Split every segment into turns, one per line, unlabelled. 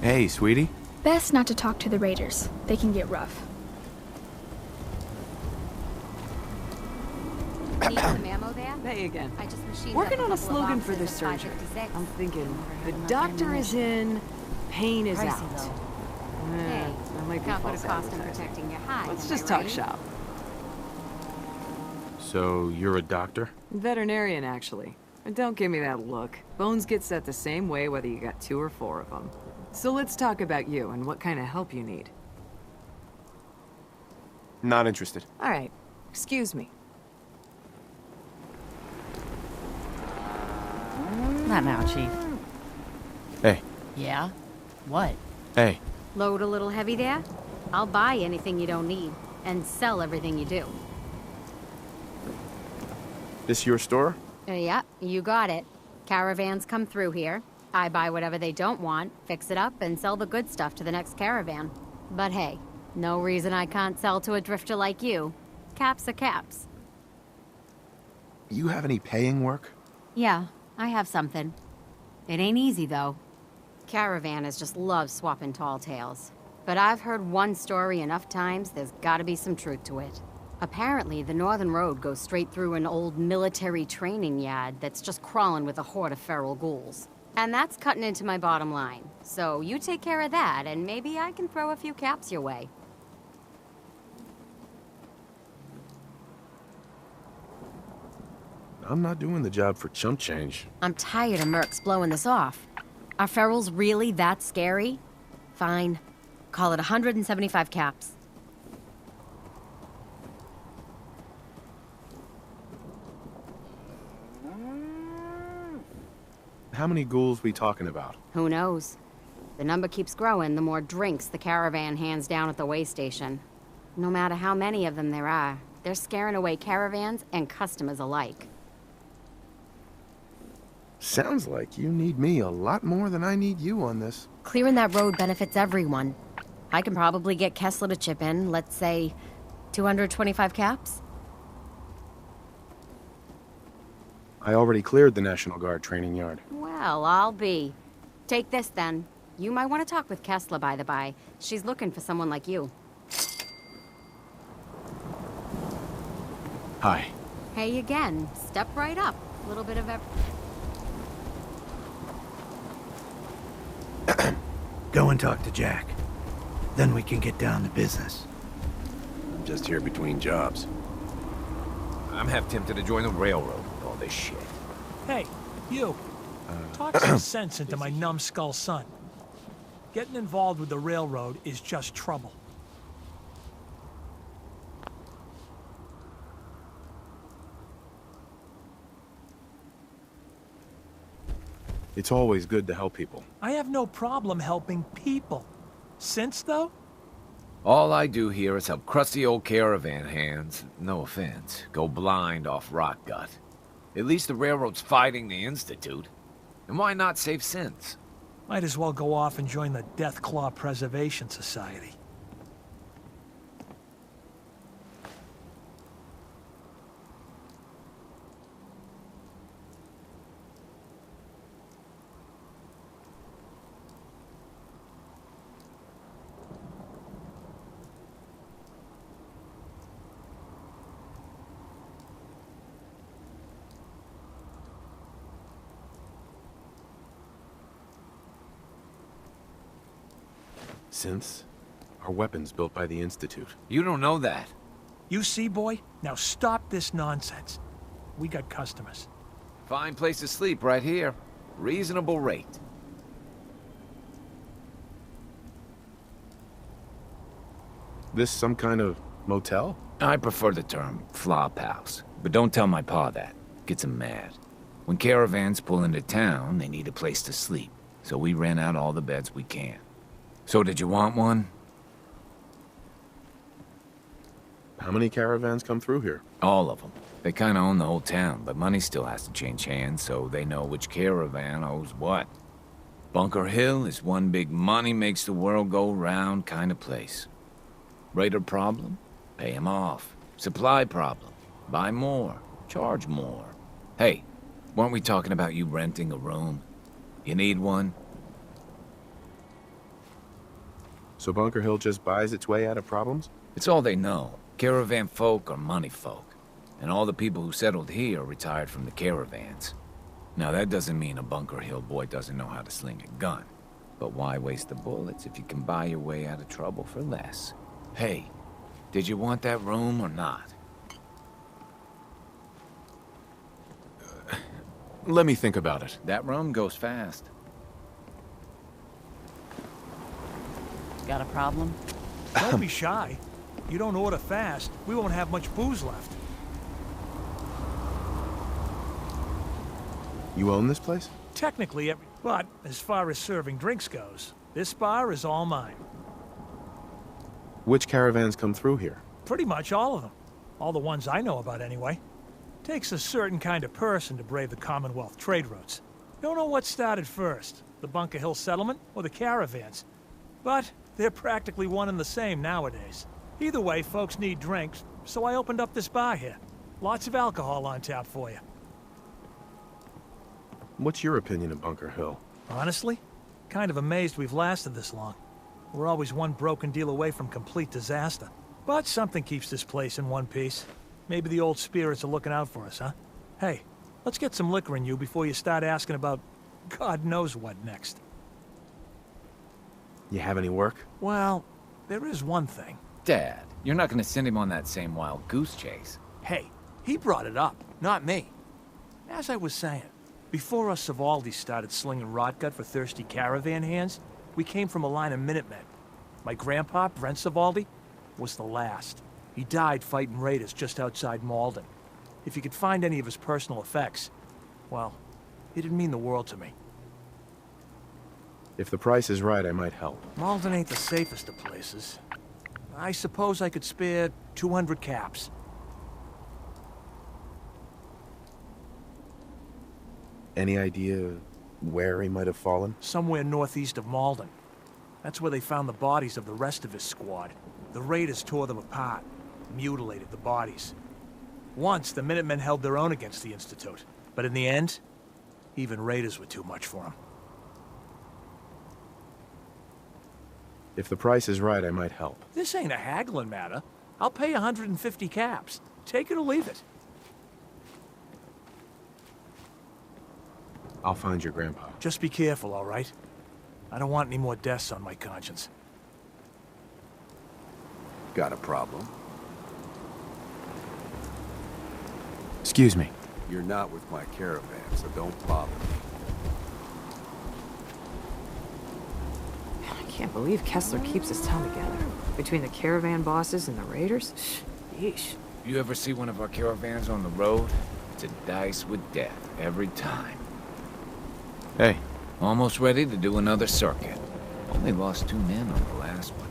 Hey, sweetie.
Best not to talk to the raiders. They can get rough.
Need some ammo there?
Hey again.
I just machined
Working
up
on a
couple of
slogan for
boxes
this
of
surgery.
556.
I'm thinking, the
enough
doctor is in, pain is
Pricey,
out.
though.
Eh,
Hey,
that might be
can't put a
false
cost in
advertising.
protecting your hide.
Let's
am
just
I
talk
right?
shop.
So, you're a doctor?
Veterinarian, actually. And don't give me that look. Bones get set the same way whether you got 2 or 4 of them. So let's talk about you and what kind of help you need.
Not interested.
All right. Excuse me.
Not now, Chief.
Hey.
Yeah? What?
Hey.
Load a little heavy there? I'll buy anything you don't need and sell everything you do.
This your store?
Yeah, you got it. Caravans come through here. I buy whatever they don't want, fix it up, and sell the good stuff to the next caravan. But hey, no reason I can't sell to a drifter like you. Caps are caps.
You have any paying work?
Yeah, I have something. It ain't easy, though. Caravanners just love swapping tall tales. But I've heard one story enough times, there's gotta be some truth to it. Apparently, the Northern Road goes straight through an old military training yard that's just crawling with a horde of feral ghouls. And that's cutting into my bottom line. So you take care of that, and maybe I can throw a few caps your way.
I'm not doing the job for chump change.
I'm tired of mercs blowing this off. Are ferals really that scary? Fine. Call it 175 caps.
How many ghouls we talking about?
Who knows? The number keeps growing the more drinks the caravan hands down at the way station. No matter how many of them there are, they're scaring away caravans and customers alike.
Sounds like you need me a lot more than I need you on this.
Clearing that road benefits everyone. I can probably get Kessler to chip in, let's say, 225 caps?
I already cleared the National Guard training yard.
Well, I'll be. Take this then. You might want to talk with Kessler, by the by. She's looking for someone like you.
Hi.
Hey again. Step right up. A little bit of
Go and talk to Jack. Then we can get down to business.
I'm just here between jobs. I'm half tempted to join the railroad with all this shit.
Hey, you. Talk some sense into my numbskull son. Getting involved with the railroad is just trouble.
It's always good to help people.
I have no problem helping people. Sense, though?
All I do here is help crusty old caravan hands, no offense, go blind off rock gut. At least the railroad's fighting the Institute. And why not save sense?
Might as well go off and join the Deathclaw Preservation Society.
Synths are weapons built by the Institute.
You don't know that.
You see, boy? Now stop this nonsense. We got customers.
Fine place to sleep right here. Reasonable rate.
This some kind of motel?
I prefer the term flop house, but don't tell my pa that. Gets him mad. When caravans pull into town, they need a place to sleep, so we rent out all the beds we can. So did you want one?
How many caravans come through here?
All of them. They kinda own the whole town, but money still has to change hands, so they know which caravan owes what. Bunker Hill is one big money makes the world go round kind of place. Raider problem? Pay him off. Supply problem? Buy more. Charge more. Hey, weren't we talking about you renting a room? You need one?
So Bunker Hill just buys its way out of problems?
It's all they know. Caravan folk are money folk. And all the people who settled here retired from the caravans. Now that doesn't mean a Bunker Hill boy doesn't know how to sling a gun. But why waste the bullets if you can buy your way out of trouble for less? Hey, did you want that room or not?
Let me think about it.
That room goes fast.
Got a problem?
Don't be shy. You don't order fast, we won't have much booze left.
You own this place?
Technically, but as far as serving drinks goes, this bar is all mine.
Which caravans come through here?
Pretty much all of them. All the ones I know about, anyway. Takes a certain kind of person to brave the Commonwealth trade routes. Don't know what started first, the Bunker Hill settlement or the caravans. But they're practically one and the same nowadays. Either way, folks need drinks, so I opened up this bar here. Lots of alcohol on tap for you.
What's your opinion of Bunker Hill?
Honestly, kind of amazed we've lasted this long. We're always one broken deal away from complete disaster. But something keeps this place in one piece. Maybe the old spirits are looking out for us, huh? Hey, let's get some liquor in you before you start asking about God knows what next.
You have any work?
Well, there is one thing.
Dad, you're not gonna send him on that same wild goose chase.
Hey, he brought it up, not me. As I was saying, before us Savaldis started slinging rotgut for thirsty caravan hands, we came from a line of Minutemen. My grandpa, Brent Savaldi, was the last. He died fighting raiders just outside Malden. If you could find any of his personal effects, well, it'd mean the world to me.
If the price is right, I might help.
Malden ain't the safest of places. I suppose I could spare 200 caps.
Any idea where he might have fallen?
Somewhere northeast of Malden. That's where they found the bodies of the rest of his squad. The raiders tore them apart, mutilated the bodies. Once, the Minutemen held their own against the Institute. But in the end, even raiders were too much for them.
If the price is right, I might help.
This ain't a haggling matter. I'll pay 150 caps. Take it or leave it.
I'll find your grandpa.
Just be careful, all right? I don't want any more deaths on my conscience.
Got a problem? Excuse me.
You're not with my caravan, so don't bother me.
I can't believe Kessler keeps his town together. Between the caravan bosses and the raiders? Yeesh.
You ever see one of our caravans on the road? It's a dice with death every time.
Hey.
Almost ready to do another circuit. Only lost 2 men on the last one.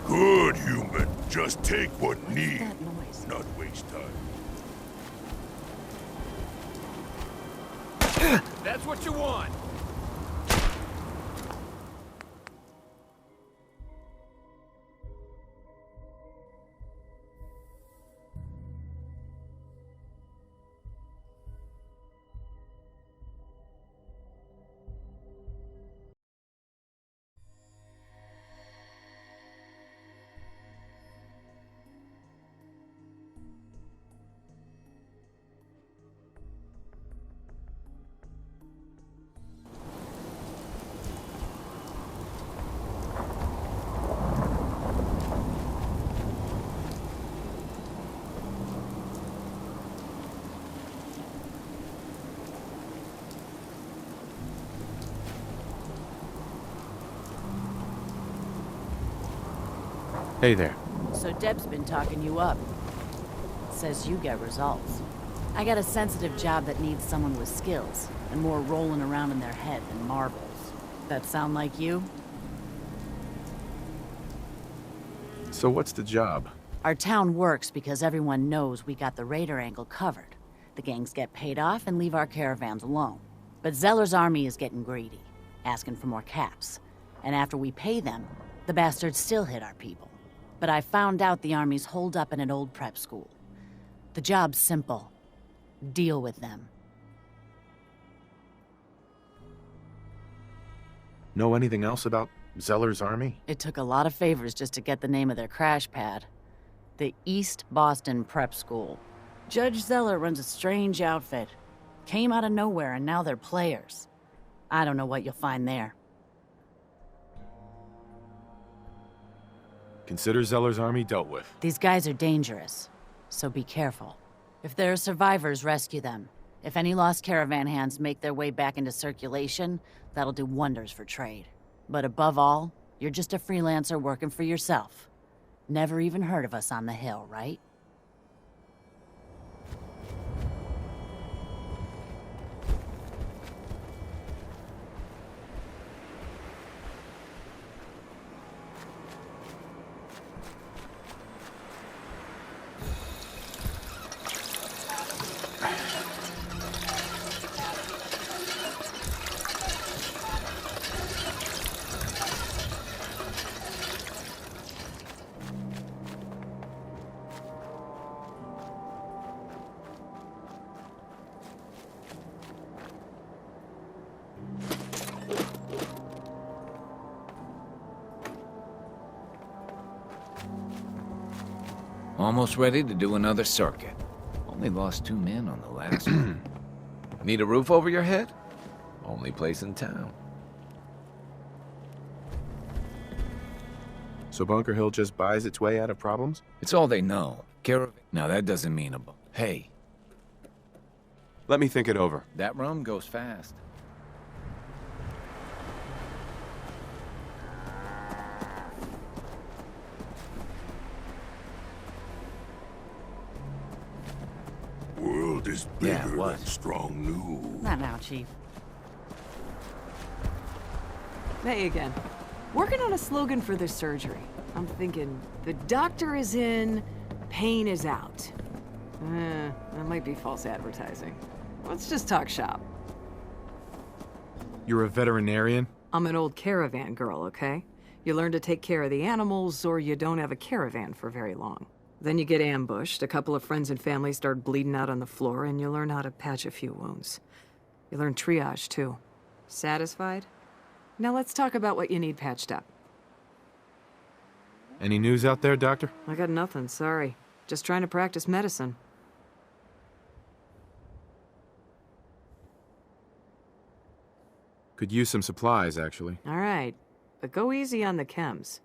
Good human. Just take what need.
That noise.
Not waste time.
That's what you want!
Hey there.
So Deb's been talking you up. Says you get results. I got a sensitive job that needs someone with skills, and more rolling around in their head than marbles. That sound like you?
So what's the job?
Our town works because everyone knows we got the raider angle covered. The gangs get paid off and leave our caravans alone. But Zeller's army is getting greedy, asking for more caps. And after we pay them, the bastards still hit our people. But I found out the army's holed up in an old prep school. The job's simple. Deal with them.
Know anything else about Zeller's army?
It took a lot of favors just to get the name of their crash pad. The East Boston Prep School. Judge Zeller runs a strange outfit. Came out of nowhere and now they're players. I don't know what you'll find there.
Consider Zeller's army dealt with.
These guys are dangerous, so be careful. If there are survivors, rescue them. If any lost caravan hands make their way back into circulation, that'll do wonders for trade. But above all, you're just a freelancer working for yourself. Never even heard of us on the hill, right?
Almost ready to do another circuit. Only lost 2 men on the last one. Need a roof over your head? Only place in town.
So Bunker Hill just buys its way out of problems?
It's all they know. Now that doesn't mean a Hey,
Let me think it over.
that rum goes fast.
World is
Yeah,
bigger
what?
than strong new.
Not now, Chief.
Hey again. Working on a slogan for this surgery. I'm thinking, the doctor is in, pain is out. That might be false advertising. Let's just talk shop.
You're a veterinarian?
I'm an old caravan girl, okay? You learn to take care of the animals, or you don't have a caravan for very long. Then you get ambushed, a couple of friends and family start bleeding out on the floor, and you learn how to patch a few wounds. You learn triage, too. Satisfied? Now let's talk about what you need patched up.
Any news out there, Doctor?
I got nothing, sorry. Just trying to practice medicine.
Could use some supplies, actually.
All right, but go easy on the chems.